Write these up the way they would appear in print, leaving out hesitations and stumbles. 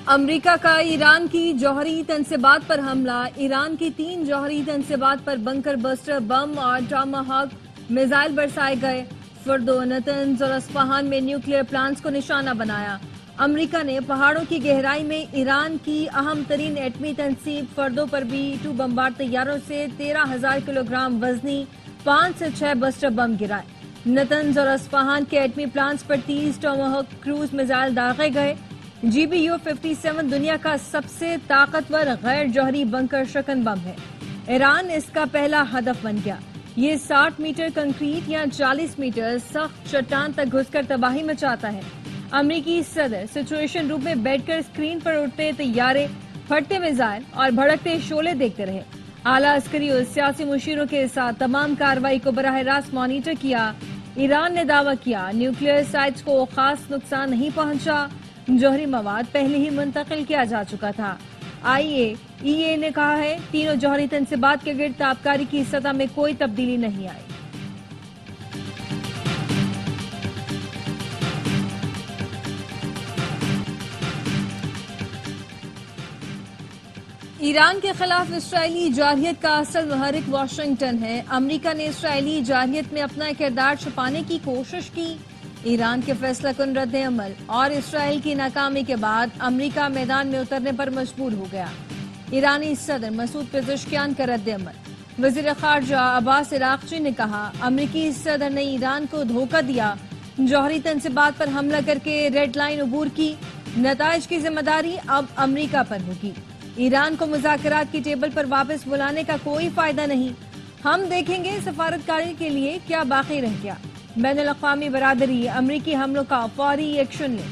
امریکہ کا ایران کی جوہری تنصیبات پر حملہ۔ ایران کی 3 جوہری تنصیبات پر بنکر بسٹر بم اور ٹاماہاک میزائل برسائے گئے۔ فردو، نتنز اور اصفہان میں نیوکلیئر پلانٹس کو نشانہ بنایا۔ امریکہ نے پہاڑوں کی گہرائی میں ایران کی اہم ترین ایٹمی تنصیب فردو پر B-2 بمبار طیاروں سے 13,000 کلو گرام وزنی 5 سے 6 بسٹر بم گرائے۔ نتنز اور اصفہان کے ایٹمی پلانٹس پر 30 ٹاماہاک کروز میزائل داغے گئے۔ GBU-57 دنیا کا سب سے طاقتور غیر جوہری بنکر شکن بم ہے۔ ایران اس کا پہلا ہدف بن گیا۔ یہ 60 میٹر کنکریٹ یا 40 میٹر سخت چٹان تک گھس کر تباہی مچاتا ہے۔ امریکی صدر سچویشن روم میں بیٹھ کر اسکرین پر اٹھتے طیارے، پھٹتے میزائل اور بھڑکتے شعلے دیکھتے رہے۔ اعلیٰ عسکری اور سیاسی مشیروں کے ساتھ تمام کارروائی کو براہ راست مانیٹر کیا۔ ایران نے دعویٰ کیا نیوکلیئر سائٹس کو خاص نقصان نہیں پہنچا، جوہری مواد پہلے ہی منتقل کیا جا چکا تھا۔ IAEA نے کہا ہے تینوں جوہری تنصیبات کے گرد تابکاری کی سطح میں کوئی تبدیلی نہیں آئی۔ ایران کے خلاف اسرائیلی جارحیت کا اصل محرک واشنگٹن ہے۔ امریکہ نے اسرائیلی جارحیت میں اپنا کردار چھپانے کی کوشش کی۔ ایران کے فیصلہ کن رد عمل اور اسرائیل کی ناکامی کے بعد امریکہ میدان میں اترنے پر مجبور ہو گیا۔ ایرانی صدر مسعود پزشکیان کا رد عمل۔ وزیر خارجہ عباس عراقچی نے کہا امریکی صدر نے ایران کو دھوکہ دیا، جوہری تنصیبات پر حملہ کر کے ریڈ لائن عبور کی، نتائج کی ذمہ داری اب امریکہ پر ہوگی۔ ایران کو مذاکرات کی ٹیبل پر واپس بلانے کا کوئی فائدہ نہیں، ہم دیکھیں گے سفارتکاری کے لیے کیا باقی رہ گیا۔ بین الاقوامی برادری امریکی حملوں کا فوری ایکشن لے۔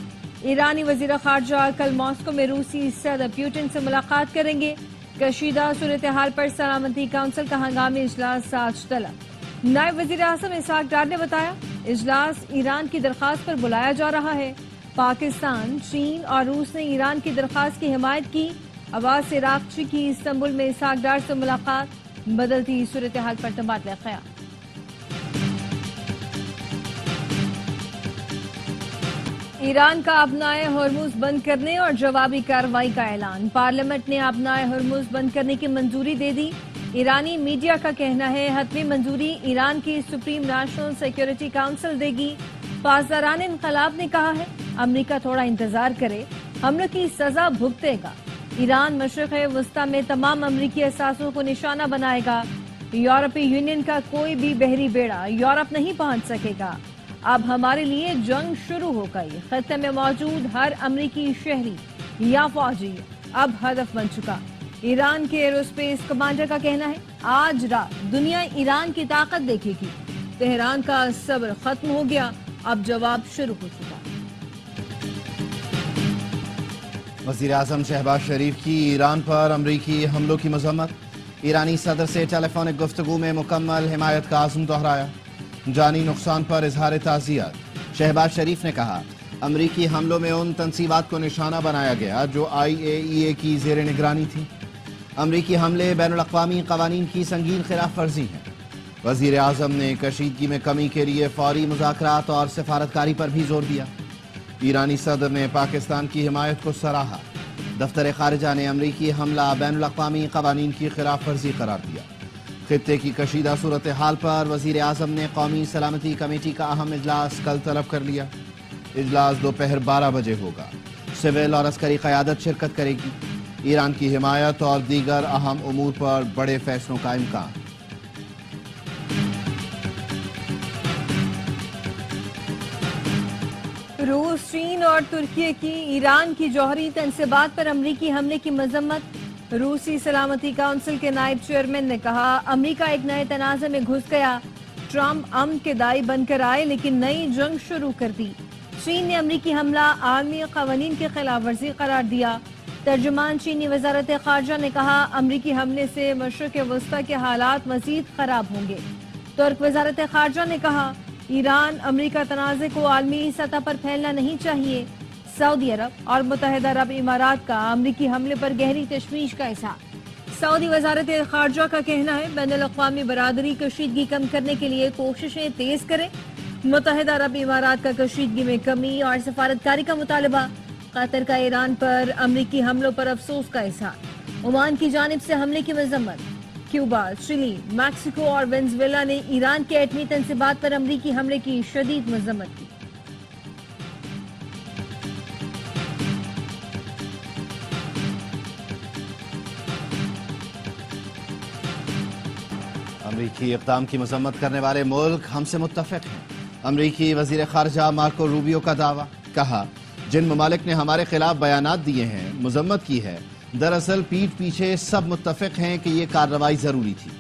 ایرانی وزیر خارجہ کل ماسکو میں روسی صدر پیوٹن سے ملاقات کریں گے۔ کشیدہ صورتحال پر سلامتی کونسل کا ہنگامی اجلاس آج طلب۔ نائب وزیر اعظم اسحاق ڈار نے بتایا اجلاس ایران کی درخواست پر بلایا جا رہا ہے۔ پاکستان، چین اور روس نے ایران کی درخواست کی حمایت کی۔ عباس عراقچی کی استنبول میں اسحاق ڈار سے ملاقات، بدلتی صورتحال پر تبادلہ خیال۔ ایران کا آبنائے ہرمز بند کرنے اور جوابی کارروائی کا اعلان۔ پارلیمنٹ نے آبنائے ہرمز بند کرنے کی منظوری دے دی۔ ایرانی میڈیا کا کہنا ہے حتمی منظوری ایران کی سپریم نیشنل سیکیورٹی کونسل دے گی۔ پاسداران انقلاب نے کہا ہے امریکہ تھوڑا انتظار کرے، حملوں کی سزا بھگتے گا۔ ایران مشرق وسطی میں تمام امریکی اثاثوں کو نشانہ بنائے گا۔ یورپی یونین کا کوئی بھی بحری بیڑا یورپ نہیں پہنچ سکے گا۔ اب ہمارے لیے جنگ شروع ہو گئی۔ خطے میں موجود ہر امریکی شہری یا فوجی اب ہدف بن چکا۔ ایران کے ایروسپیس کمانڈر کا کہنا ہے آج رات دنیا ایران کی طاقت دیکھے گی۔ تہران کا صبر ختم ہو گیا، اب جواب شروع ہو چکا۔ وزیراعظم شہباز شریف کی ایران پر امریکی حملوں کی مذمت۔ ایرانی صدر سے ٹیلی فونک گفتگو میں مکمل حمایت کا عزم دہرایا۔ جانی نقصان پر اظہار تعزیت۔ شہباز شریف نے کہا امریکی حملوں میں ان تنصیبات کو نشانہ بنایا گیا جو IAEA کی زیر نگرانی تھی۔ امریکی حملے بین الاقوامی قوانین کی سنگین خلاف ورزی ہیں۔ وزیر اعظم نے کشیدگی میں کمی کے لیے فوری مذاکرات اور سفارتکاری پر بھی زور دیا۔ ایرانی صدر نے پاکستان کی حمایت کو سراہا۔ دفتر خارجہ نے امریکی حملہ بین الاقوامی قوانین کی خلاف ورزی قرار دیا۔ خطے کی کشیدہ صورتحال پر وزیر اعظم نے قومی سلامتی کمیٹی کا اہم اجلاس کل طلب کر لیا۔ اجلاس دوپہر 12 بجے ہوگا۔ سول اور عسکری قیادت شرکت کرے گی۔ ایران کی حمایت اور دیگر اہم امور پر بڑے فیصلوں کا امکان۔ روس، چین اور ترکی کی ایران کی جوہری تنصیبات پر امریکی حملے کی مذمت۔ روسی سلامتی کونسل کے نائب چیئرمین نے کہا امریکہ ایک نئے تنازع میں گھس گیا۔ ٹرمپ امن کے دائی بن کر آئے لیکن نئی جنگ شروع کر دی۔ چین نے امریکی حملہ عالمی قوانین کی خلاف ورزی قرار دیا۔ ترجمان چینی وزارت خارجہ نے کہا امریکی حملے سے مشرق وسطی کے حالات مزید خراب ہوں گے۔ ترک وزارت خارجہ نے کہا ایران امریکہ تنازع کو عالمی سطح پر پھیلنا نہیں چاہیے۔ سعودی عرب اور متحدہ عرب امارات کا امریکی حملے پر گہری تشویش کا اظہار۔ سعودی وزارت خارجہ کا کہنا ہے بین الاقوامی برادری کشیدگی کم کرنے کے لیے کوششیں تیز کرے۔ متحدہ عرب امارات کا کشیدگی میں کمی اور سفارتکاری کا مطالبہ۔ قطر کا ایران پر امریکی حملوں پر افسوس کا اظہار، عمان کی جانب سے حملے کی مذمت۔ کیوبا، چلی، میکسیکو اور وینزویلا نے ایران کے ایٹمی تنصیبات پر امریکی حملے کی شدید مذمت کی۔ امریکی اقدام کی مذمت کرنے والے ملک ہم سے متفق ہیں۔ امریکی وزیر خارجہ مارکو روبیو کا دعویٰ، کہا جن ممالک نے ہمارے خلاف بیانات دیے ہیں، مذمت کی ہے، دراصل پیٹھ پیچھے سب متفق ہیں کہ یہ کارروائی ضروری تھی۔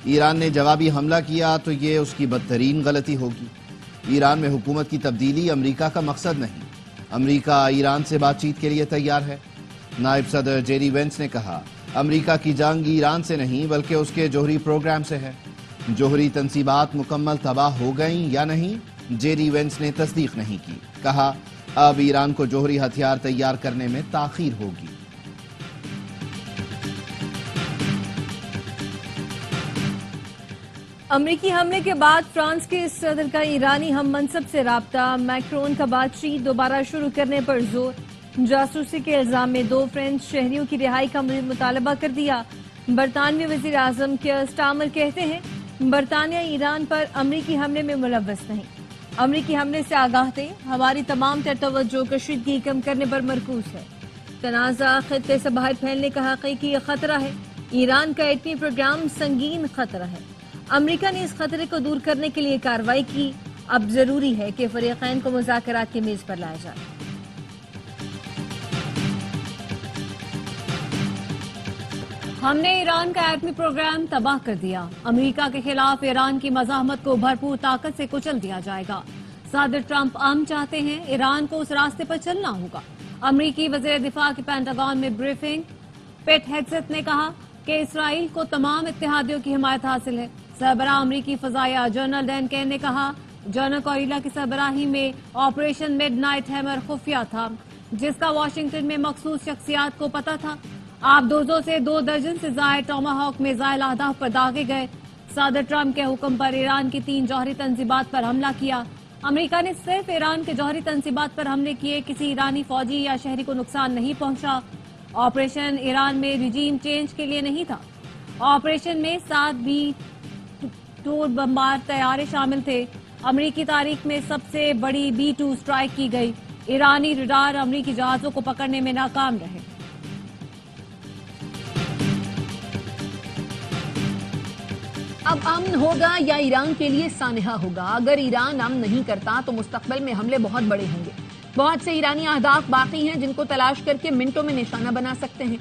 ایران نے جوابی حملہ کیا تو یہ اس کی بدترین غلطی ہوگی۔ ایران میں حکومت کی تبدیلی امریکہ کا مقصد نہیں۔ امریکہ ایران سے بات چیت کے لیے تیار ہے۔ نائب صدر جیری وینس نے کہا امریکہ کی جنگ ایران سے نہیں بلکہ اس کے جوہری پروگرام سے ہے۔ جوہری تنصیبات مکمل تباہ ہو گئیں یا نہیں، جیری وینس نے تصدیق نہیں کی۔ کہا اب ایران کو جوہری ہتھیار تیار کرنے میں تاخیر ہوگی۔ امریکی حملے کے بعد فرانس کے صدر کا ایرانی ہم منصب سے رابطہ، میکرون کا بات چیت دوبارہ شروع کرنے پر زور۔ جاسوسی کے الزام میں 2 فرینچ شہریوں کی رہائی کا مطالبہ کر دیا۔ برطانوی وزیر اعظم کیئر سٹارمر کہتے ہیں برطانیہ ایران پر امریکی حملے میں ملوث نہیں، امریکی حملے سے آگاہ تھے، ہماری تمام تر توجہ کشیدگی کم کرنے پر مرکوز ہے۔ تنازع خطے سے باہر پھیلنے کا حقیقی خطرہ ہے، ایران کا ایٹمی پروگرام سنگین خطرہ ہے۔ امریکہ نے اس خطرے کو دور کرنے کے لیے کارروائی کی، اب ضروری ہے کہ فریقین کو مذاکرات کی میز پر لایا جائے۔ ہم نے ایران کا ایٹمی پروگرام تباہ کر دیا، امریکہ کے خلاف ایران کی مزاحمت کو بھرپور طاقت سے کچل دیا جائے گا۔ صدر ٹرمپ چاہتے ہیں ایران کو اس راستے پر چلنا ہوگا۔ امریکی وزیر دفاع کی پینٹاگون میں بریفنگ، پیٹ ہیگسیت نے کہا کہ اسرائیل کو تمام اتحادیوں کی حمایت حاصل ہے۔ سربراہ امریکی فضائیہ جنرل ڈین کین نے کہا جنرل کوریلا کی سربراہی میں آپریشن میڈ نائٹ ہیمر خفیہ تھا، جس کا واشنگٹن میں مخصوص شخصیات کو پتہ تھا۔ آپ دوزوں سے 2 درجن سے زائد ٹاماہاک میزائل اہداف پر داغے گئے۔ صدر ٹرمپ کے حکم پر ایران کی 3 جوہری تنصیبات پر حملہ کیا۔ امریکہ نے صرف ایران کے جوہری تنصیبات پر حملے کیے، کسی ایرانی فوجی یا شہری کو نقصان نہیں پہنچا۔ آپریشن ایران میں رجیم چینج کے لیے نہیں تھا۔ آپریشن میں 7 B-2 بمبار طیارے شامل تھے۔ امریکی تاریخ میں سب سے بڑی B-2 اسٹرائیک کی گئی۔ ایرانی ریڈار امریکی جہازوں کو پکڑنے میں ناکام رہے۔ اب امن ہوگا یا ایران کے لیے سانحہ ہوگا؟ اگر ایران امن نہیں کرتا تو مستقبل میں حملے بہت بڑے ہوں گے۔ بہت سے ایرانی اہداف باقی ہیں جن کو تلاش کر کے منٹوں میں نشانہ بنا سکتے ہیں۔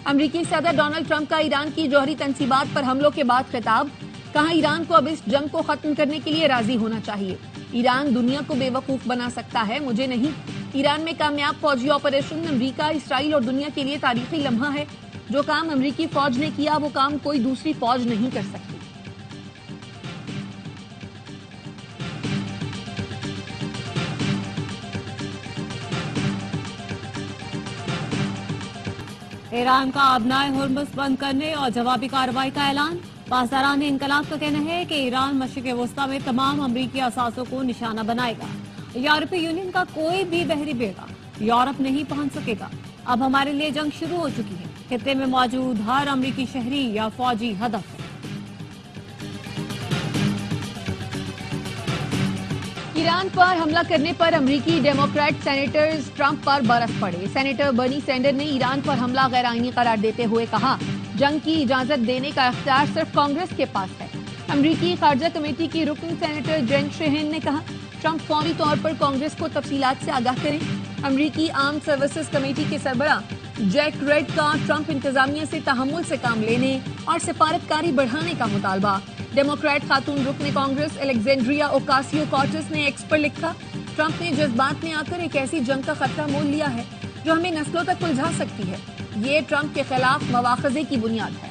امریکی صدر ڈونلڈ ٹرمپ کا ایران کی جوہری تنصیبات پر حملوں کے بعد خطاب، کہا ایران کو اب اس جنگ کو ختم کرنے کے لیے راضی ہونا چاہیے۔ ایران دنیا کو بے وقوف بنا سکتا ہے، مجھے نہیں۔ ایران میں کامیاب فوجی آپریشن امریکہ، اسرائیل اور دنیا کے لیے تاریخی لمحہ ہے۔ جو کام امریکی فوج نے کیا وہ کام کوئی دوسری فوج نہیں کر سکتی۔ ایران کا آبنائے ہرمز بند کرنے اور جوابی کارروائی کا اعلان۔ پاسداران انقلاب کا کہنا ہے کہ ایران مشرق وسطی میں تمام امریکی اثاثوں کو نشانہ بنائے گا۔ یورپی یونین کا کوئی بھی بحری بیڑا یورپ نہیں پہنچ سکے گا۔ اب ہمارے لیے جنگ شروع ہو چکی ہے، خطے میں موجود ہر امریکی شہری یا فوجی ہدف ہے۔ ایران پر حملہ کرنے پر امریکی ڈیموکریٹ سینیٹرز ٹرمپ پر برس پڑے۔ سینیٹر برنی سینڈر نے ایران پر حملہ غیر آئینی قرار دیتے ہوئے کہا جنگ کی اجازت دینے کا اختیار صرف کانگریس کے پاس ہے۔ امریکی خارجہ کمیٹی کی رکن سینیٹر جین شہین نے کہا ٹرمپ فوری طور پر کانگریس کو تفصیلات سے آگاہ کریں۔ امریکی آرم سروسز کمیٹی کے سربراہ جیک ریڈ کا ٹرمپ انتظامیہ سے تحمل سے کام لینے اور سفارتکاری بڑھانے کا مطالبہ۔ ڈیموکریٹ خاتون رکن کانگریس الیگزینڈریا اوکاسیو کارٹس نے ایکس پر لکھا ٹرمپ نے جذبات میں آ کر ایک ایسی جنگ کا خطرہ مول لیا ہے جو ہمیں نسلوں تک الجھا سکتی ہے۔ یہ ٹرمپ کے خلاف مواخذے کی بنیاد ہے۔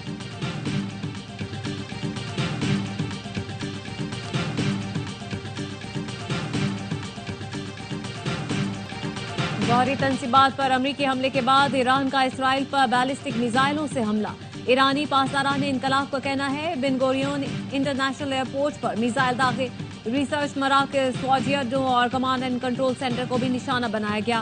جوہری تنصیبات پر امریکی حملے کے بعد ایران کا اسرائیل پر بیلسٹک میزائلوں سے حملہ۔ ایرانی پاسداران انقلاب کا کہنا ہے بن گوریون انٹرنیشنل ایئرپورٹ پر میزائل داغے، ریسرچ مراکز، فوجی اڈوں اور کمانڈ اینڈ کنٹرول سینٹر کو بھی نشانہ بنایا گیا۔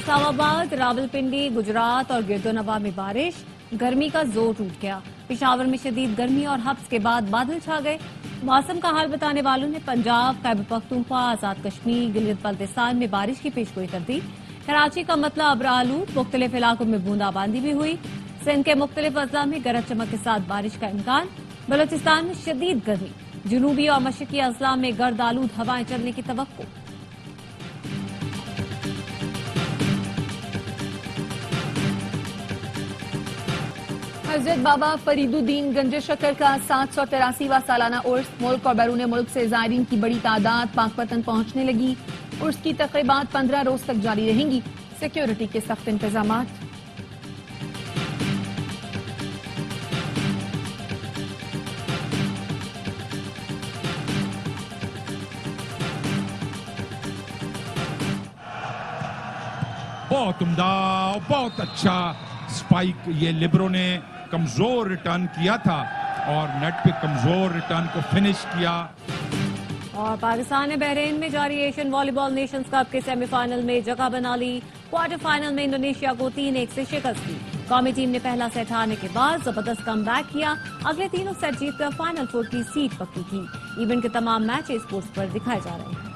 اسلام آباد، راولپنڈی، گجرات اور گردونواں میں بارش، گرمی کا زور ٹوٹ گیا۔ پشاور میں شدید گرمی اور ہبس کے بعد بادل چھا گئے۔ موسم کا حال بتانے والوں نے پنجاب، خیبر پختونخوا، آزاد کشمیر، گلگت بلتستان میں بارش کی پیشگوئی کر دی۔ کراچی کا مطلع ابرآلود، مختلف علاقوں میں بوندا باندی بھی ہوئی۔ سندھ کے مختلف اضلاع میں گرج چمک کے ساتھ بارش کا امکان۔ بلوچستان میں شدید گرمی، جنوبی اور مشرقی اضلاع میں گرد آلود ہوائیں چلنے کی توقع۔ حضرت بابا فرید الدین گنج شکر کا 783واں سالانہ عرس، ملک اور بیرون ملک سے زائرین کی بڑی تعداد پاک وطن پہنچنے لگی۔ عرس کی تقریبات 15 روز تک جاری رہیں گی، سیکیورٹی کے سخت انتظامات۔ بہت عمدہ، بہت اچھا سپائک یہ لیبرو نے کمزور ریٹرن کیا تھا اور نیٹ پہ کمزور ریٹرن کو فنش کیا۔ اور پاکستان نے بحرین میں جاری ایشین والی بال نیشنز کپ کے سیمی فائنل میں جگہ بنا لی۔ کوارٹر فائنل میں انڈونیشیا کو 3-1 سے شکست دی۔ قومی ٹیم نے پہلا سیٹ ہارنے کے بعد زبردست کم بیک کیا، اگلے تینوں سیٹ جیت کر فائنل 4 کی سیٹ پکی کی۔ ایونٹ کے تمام میچ اسپورٹس پر دکھائے جا رہے ہیں۔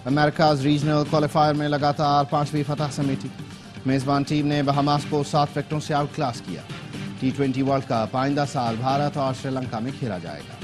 امریکاز ریجنل کوالیفائر میں لگاتار 5ویں فتح سمیٹی، میزبان ٹیم نے بہاماس کو 7 وکٹوں سے آؤٹ کلاس کیا۔ T20 ورلڈ کپ آئندہ سال بھارت اور سری لنکا میں کھیلا جائے گا۔